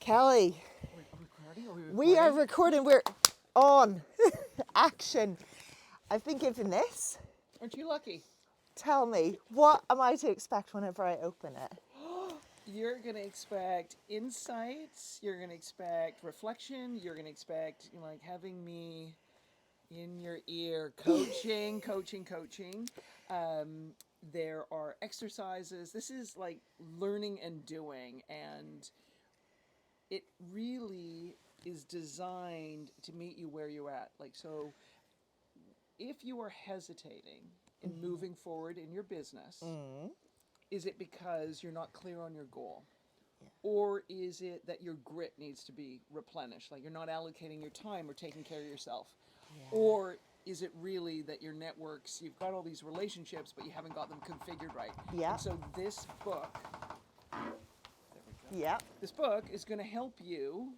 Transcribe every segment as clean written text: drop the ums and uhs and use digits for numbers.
Kelly, Are we recording? Are we recording? we are recording. We're on. Action. I've been given this. Aren't you lucky? Tell me, what am I to expect whenever I open it? You're going to expect insights. You're going to expect reflection. You're going to expect like having me in your ear, coaching. There are exercises. This is like learning and doing, and it really is designed to meet you where you're at. Like, so if you are hesitating in moving forward in your business, is it because you're not clear on your goal? Or is it that your grit needs to be replenished? Like you're not allocating your time or taking care of yourself? Or is it really that your networks, you've got all these relationships, but you haven't got them configured right? Yeah. And so this book, there we go. Yeah. This book is going to help you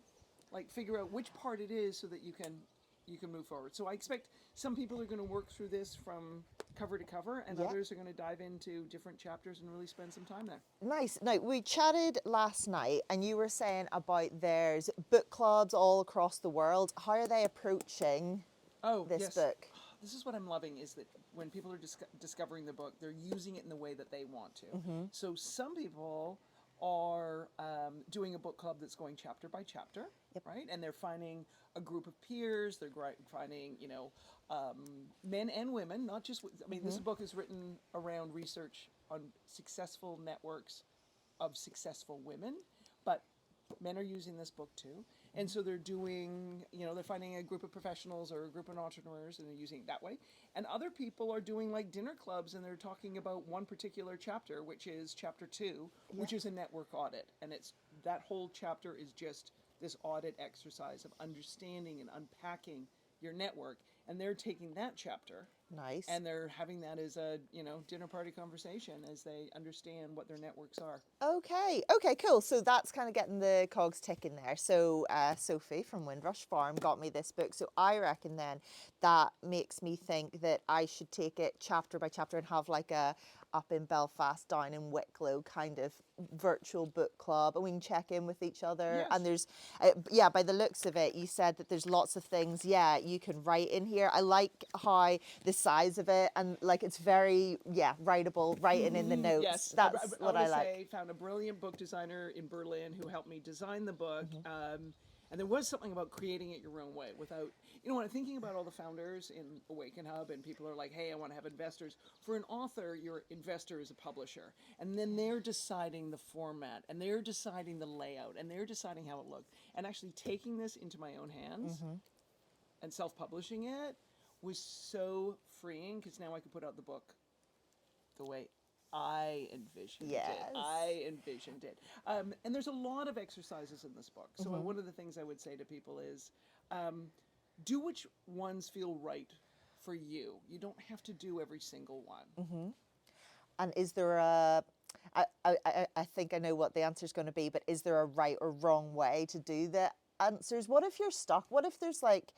like figure out which part it is so that you can move forward. So I expect some people are going to work through this from cover to cover, and others are going to dive into different chapters and really spend some time there. Nice. Now, we chatted last night and you were saying about there's book clubs all across the world. How are they approaching this book? This is what I'm loving is that when people are discovering the book, they're using it in the way that they want to. So some people are doing a book club that's going chapter by chapter, right? And they're finding a group of peers. They're finding, men and women, not just, this book is written around research on successful networks of successful women, but men are using this book too. And so they're doing, they're finding a group of professionals or a group of entrepreneurs and they're using it that way. And other people are doing like dinner clubs and they're talking about one particular chapter, which is chapter 2, which is a network audit. And that whole chapter is just this audit exercise of understanding and unpacking your network. And they're taking that chapter. Nice. And they're having that as a, dinner party conversation as they understand what their networks are. Okay, cool. So that's kind of getting the cogs ticking there. So Sophie from Windrush Farm got me this book. So I reckon then that makes me think that I should take it chapter by chapter and have like a up in Belfast, down in Wicklow kind of virtual book club, and we can check in with each other. Yes. And there's, by the looks of it, you said that there's lots of things, you can write in here. I like how the size of it and like it's very, writable, writing in the notes. Yes, That's what I like. I found a brilliant book designer in Berlin who helped me design the book. And there was something about creating it your own way without, when I'm thinking about all the founders in AwakenHub and people are like, hey, I want to have investors. For an author, your investor is a publisher. And then they're deciding the format and they're deciding the layout and they're deciding how it looked. And actually taking this into my own hands and self-publishing it was so freeing because now I could put out the book the way I envisioned it. I envisioned it. And there's a lot of exercises in this book. So one of the things I would say to people is do which ones feel right for you. You don't have to do every single one. And is there I think I know what the answer is going to be, but is there a right or wrong way to do the answers? What if you're stuck? What if there's like,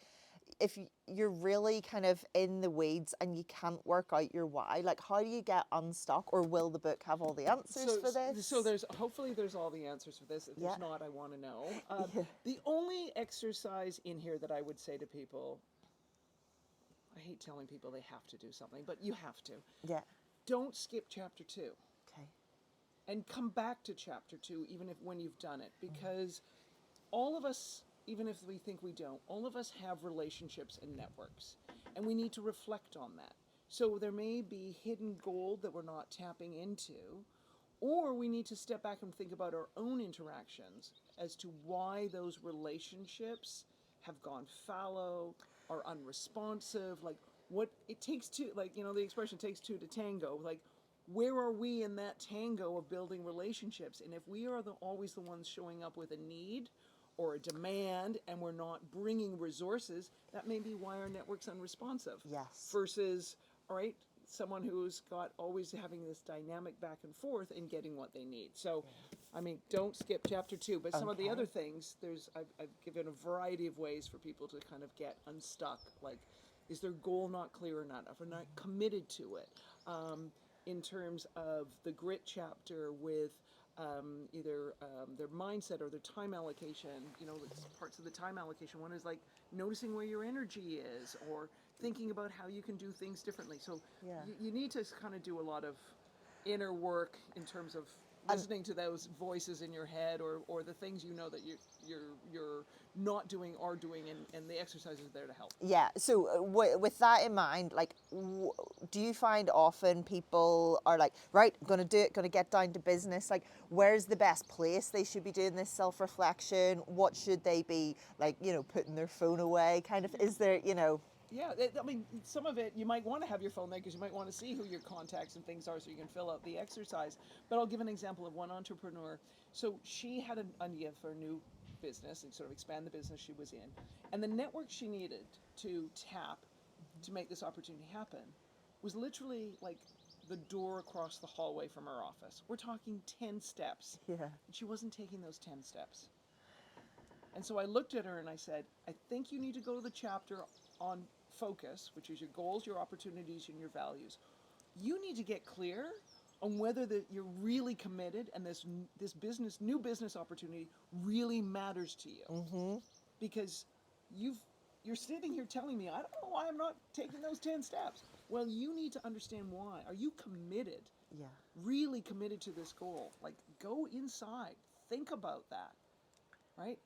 if you're really kind of in the weeds and you can't work out your why, like how do you get unstuck, or will the book have all the answers for this? So hopefully there's all the answers for this. If there's not, I want to know. The only exercise in here that I would say to people, I hate telling people they have to do something, but you have to. Yeah. Don't skip chapter 2. Okay. And come back to chapter 2 even when you've done it, because all of us, even if we think we don't, all of us have relationships and networks, and we need to reflect on that. So there may be hidden gold that we're not tapping into, or we need to step back and think about our own interactions as to why those relationships have gone fallow or unresponsive. Like what it takes to, like, the expression takes two to tango. Like, where are we in that tango of building relationships? And if we are always the ones showing up with a need or a demand and we're not bringing resources, that may be why our network's unresponsive. Yes. Versus, all right, someone who's got always having this dynamic back and forth and getting what they need. So, don't skip chapter 2. But some of the other things, I've given a variety of ways for people to kind of get unstuck. Like, is their goal not clear enough? Or not committed to it? In terms of the grit chapter with either their mindset or their time allocation. You know, it's parts of the time allocation. One is like noticing where your energy is, or thinking about how you can do things differently. So Yeah. you need to kind of do a lot of inner work in terms of listening to those voices in your head, or the things you know that you're not doing or doing, and the exercises are there to help. Yeah. So with that in mind, like, do you find often people are like, right, I'm going to do it, going to get down to business. Like, where's the best place they should be doing this self-reflection? What should they be, like, you know, putting their phone away? Kind of, is there, you know? Yeah, I mean, some of it, you might want to have your phone there because you might want to see who your contacts and things are so you can fill out the exercise. But I'll give an example of one entrepreneur. So she had an idea for a new business and sort of expand the business she was in. And the network she needed to tap to make this opportunity happen was literally like the door across the hallway from her office. We're talking 10 steps. Yeah. And she wasn't taking those 10 steps. And so I looked at her and I said, I think you need to go to the chapter on focus, which is your goals, your opportunities, and your values. You need to get clear on whether that you're really committed and this new business opportunity really matters to you. Mm-hmm. Because you're sitting here telling me, I don't know why I'm not taking those 10 steps. Well, you need to understand why. Are you committed? Yeah. Really committed to this goal? Like, go inside. Think about that. Right?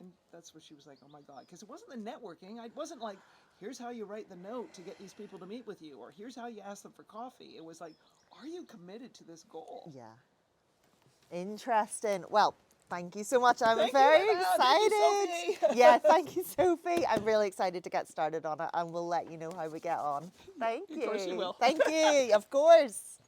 And that's where she was like, oh my God. Because it wasn't the networking. It wasn't like, here's how you write the note to get these people to meet with you, or here's how you ask them for coffee. It was like, are you committed to this goal? Yeah. Interesting. Well, thank you so much. I'm Thank very you, Emma. excited. Thank you, Sophie. Yeah, thank you, Sophie. I'm really excited to get started on it, and we'll let you know how we get on. Thank you. Of course you will. Thank you. Of course.